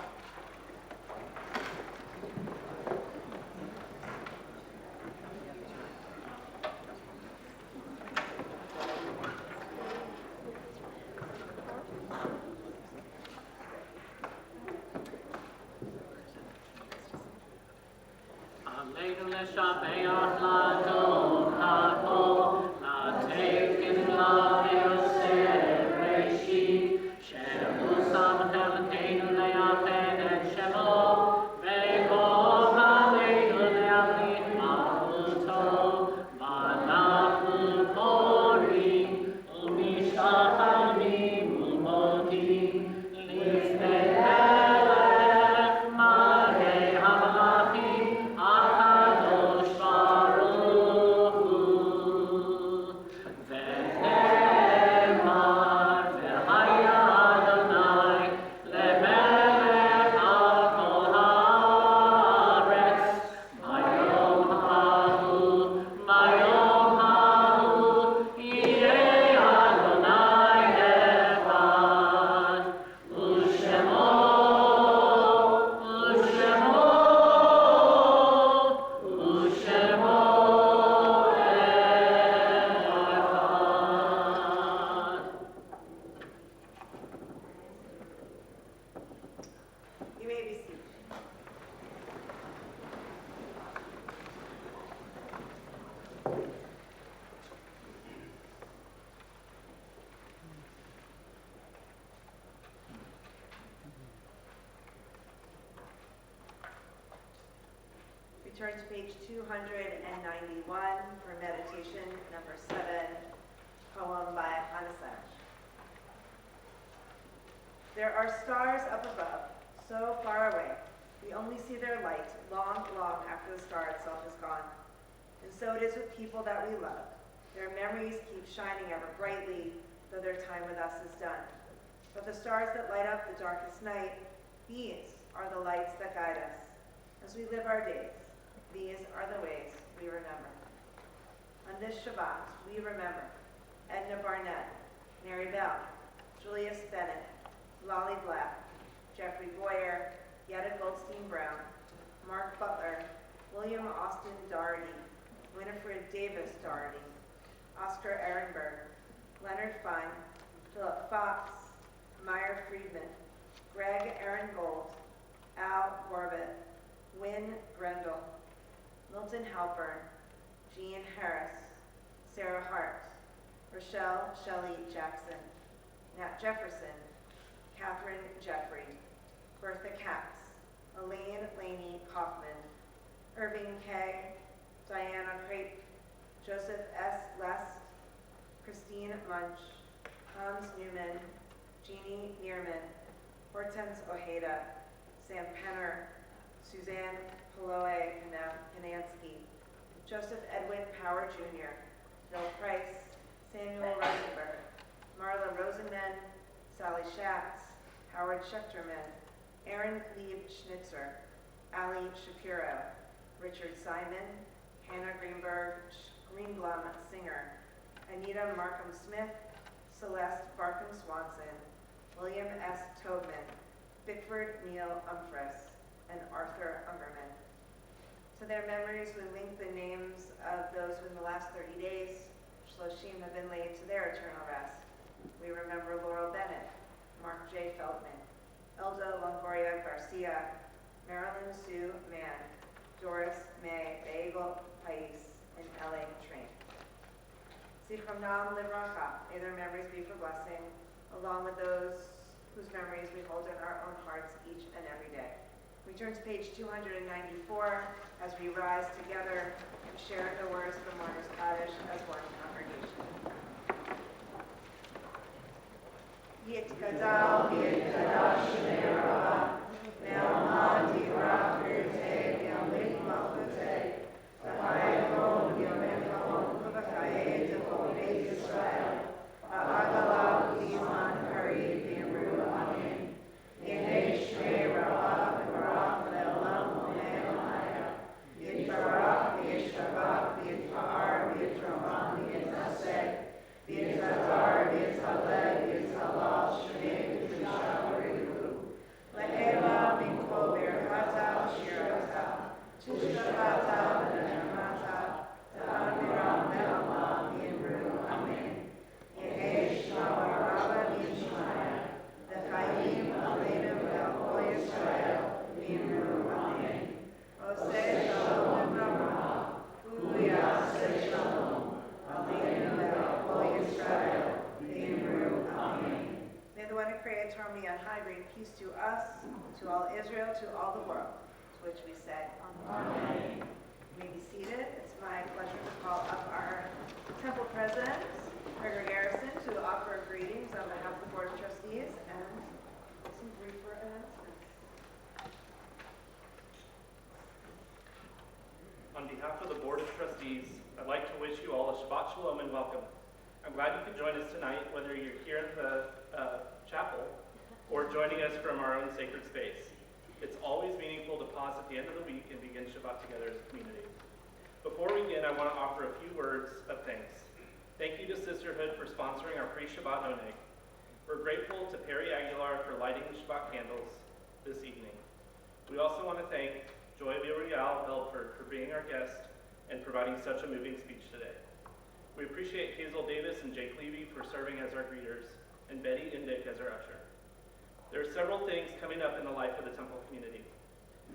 Aleinu leshabeach ladon ha'ol We turn to page 291 for meditation number 7, poem by Hanasa. There are stars up above, so far away, we only see their light long, long after the star itself is gone. And so it is with people that we love. Their memories keep shining ever brightly, though their time with us is done. But the stars that light up the darkest night, these are the lights that guide us. As we live our days, these are the ways we remember. On this Shabbat, we remember Edna Barnett, Mary Bell, Julius Bennett, Lolly Black, Jeffrey Boyer, Yetta Goldstein Brown, Mark Butler, William Austin Doherty, Winifred Davis Doherty, Oscar Ehrenberg, Leonard Fine, Philip Fox, Meyer Friedman, Greg Aaron Gold, Al Corbett, Wynne Grendel, Milton Halpern, Jean Harris, Sarah Hart, Rochelle Shelley Jackson, Nat Jefferson, Catherine Jeffrey, Bertha Katz, Elaine Laney Kaufman, Irving K., Diana Crape, Joseph S. Lest, Christine Munch, Hans Newman, Jeannie Neerman, Hortense Ojeda, Sam Penner, Suzanne Peloe Panansky, Joseph Edwin Power Jr., Bill Price, Samuel Rosenberg, Marla Rosenman, Sally Schatz, Howard Schechterman, Aaron Lieb Schnitzer, Ali Shapiro, Richard Simon, Hannah Greenblum Singer, Anita Markham Smith, Celeste Barkham Swanson, William S. Tobman, Bickford Neil Umphreys, and Arthur Umberman. To their memories, we link the names of those who in the last 30 days, Shloshim, have been laid to their eternal rest. We remember Laurel Bennett, Mark J. Feldman, Elda Longoria Garcia, Marilyn Sue Mann, Doris May Bagel Pais, and L.A. Train. Zichron Livracha, may their memories be for blessing, along with those whose memories we hold in our own hearts each and every day. We turn to page 294 as we rise together and share the words of the Mourners Kaddish as one congregation. Yitkadal v'yitkadash Shnei Rabbah, Ne'almad yikrach v'yirtei v'yamlik malchutei, v'chayekon v'yamekon v'chayei tevon Beit Yisrael, v'agalav v'zman karev v'yamru amen. Yehei Shnei Rabbah v'barach le'olam omen haya, Yitbarach v'yishtabach v'yitfa'ar v'yitramam v'yitaseh, v'yitadar v'yitaleh v'yitalal Shnei v'yishah v'rihu, le'ela minkol birchata v'shirata, tushkachata v'nechmata, ta'amiram le'olam v'yimru amen. Yehei Shama Rabbah v'yishmaya, L'chaim aleinu ve'al Yisrael v'yimru amen. Oseh shalom v'bracha, u'yaseh shalom, aleinu ve'al Yisrael v'yimru amen. May the one who created harmony on high bring peace to us, to all Israel, to all the world, to which we say, Amen. You may be seated. It's my pleasure to call up our temple president, Gregor Garrison, to offer greetings on behalf of the Board of Trustees and some briefer announcements. On behalf of the Board of Trustees, I'd like to wish you all a Shabbat Shalom and welcome. I'm glad you could join us tonight, whether you're here at the chapel or joining us from our own sacred space. It's always meaningful to pause at the end of the week and begin Shabbat together as a community. Before we begin, I want to offer a few words of thanks. Thank you to Sisterhood for sponsoring our pre-Shabbat oneg. We're grateful to Perry Aguilar for lighting the Shabbat candles this evening. We also want to thank Joy Villarreal Belford for being our guest and providing such a moving speech today. We appreciate Hazel Davis and Jake Levy for serving as our greeters, and Betty Indick as our usher. There are several things coming up in the life of the Temple community.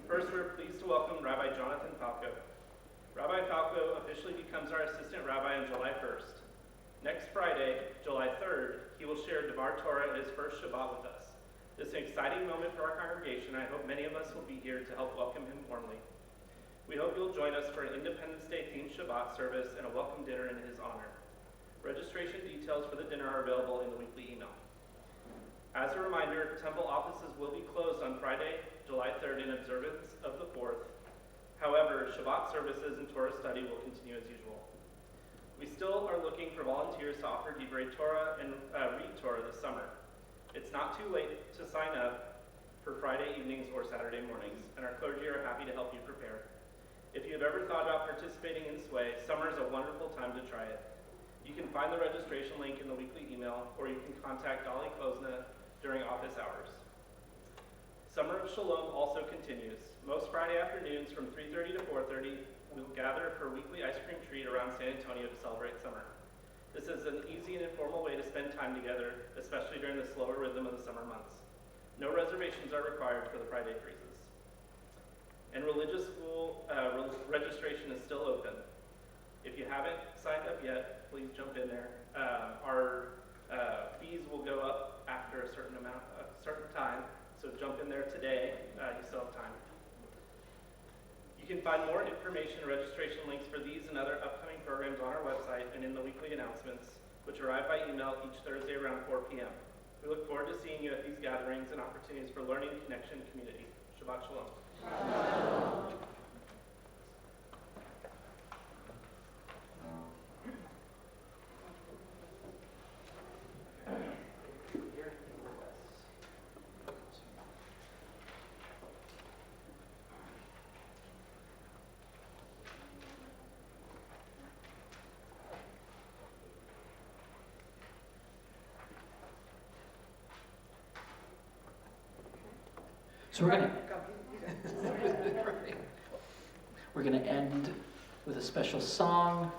First, we're pleased to welcome Rabbi Jonathan Falco. Rabbi Falco officially becomes our assistant rabbi on July 1st. Next Friday, July 3rd, he will share Devar Torah his first Shabbat with us. This is an exciting moment for our congregation. I hope many of us will be here to help welcome him warmly. We hope you'll join us for an Independence Day themed Shabbat service and a welcome dinner in his honor. Registration details for the dinner are available in the weekly email. As a reminder, temple offices will be closed on Friday, July 3rd in observance of the 4th. However, Shabbat services and Torah study will continue as usual. We still are looking for volunteers to offer Divrei Torah and read Torah this summer. It's not too late to sign up for Friday evenings or Saturday mornings, and our clergy are happy to help you prepare. If you have ever thought about participating in Sway, summer is a wonderful time to try it. You can find the registration link in the weekly email, or you can contact Dolly Klosna during office hours. Summer of Shalom also continues. Most Friday afternoons from 3:30 to 4:30, we'll gather for a weekly ice cream treat around San Antonio to celebrate summer. This is an easy and informal way to spend time together, especially during the slower rhythm of the summer months. No reservations are required for the Friday freezes. And religious school registration is still open. If you haven't signed up yet, please jump in there. Our fees will go up after a certain time, so jump in there today. You still have time. You can find more information and registration links for these and other upcoming programs on our website and in the weekly announcements, which arrive by email each Thursday around 4 p.m. We look forward to seeing you at these gatherings and opportunities for learning, connection, and community. Shabbat Shalom. Shalom. So we're gonna end with a special song,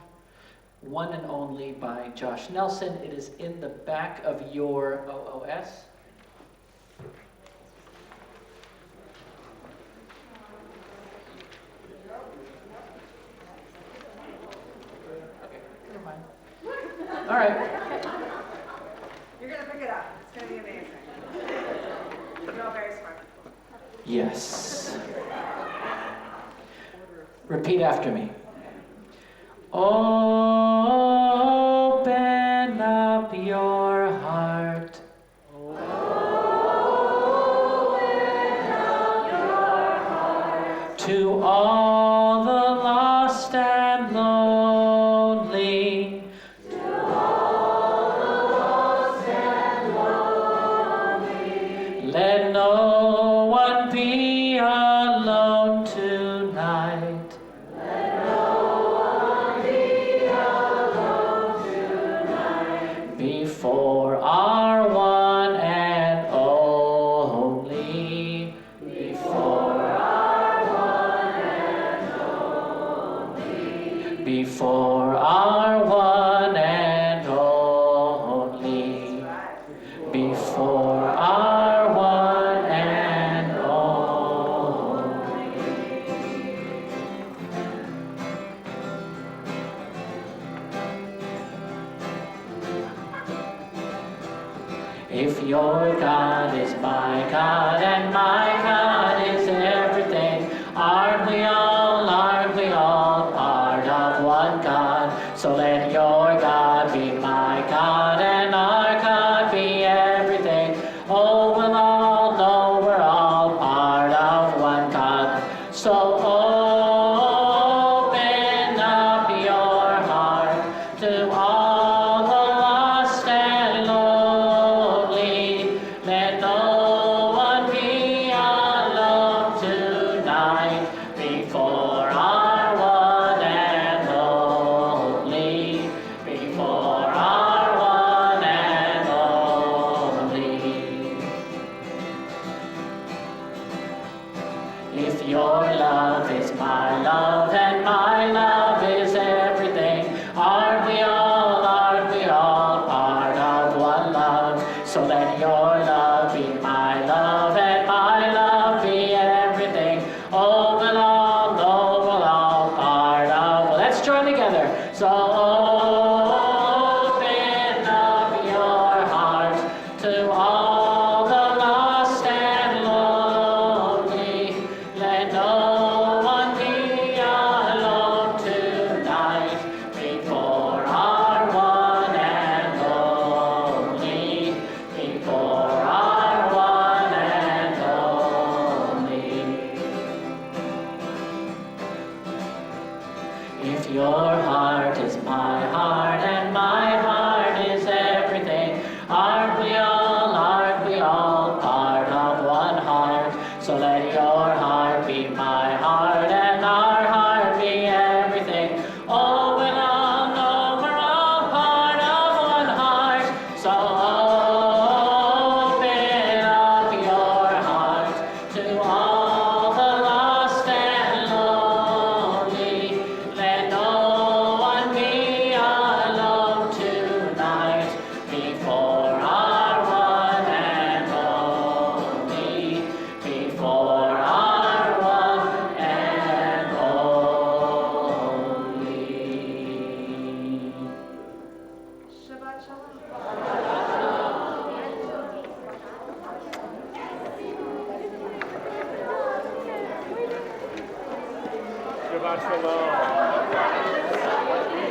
One and Only by Josh Nelson. It is in the back of your OOS. Okay, never mind. All right. You're gonna pick it up. It's gonna be amazing. You're all very smart people. Yes. Repeat after me. Open up your heart. Open up your heart to all the lost and lonely. To all the lost and lonely. Let no one be alone tonight. Before our one and only. Before our one and only. Before our one and only. Before our one and only. If your God is my God and my God is everything, aren't we all part of one God? So let your God be my God and our God be everything. Oh, we'll all know we're all part of one God. So open up your heart to all the lost and lonely. Let no one be alone tonight before our one and only. Before our Shalom.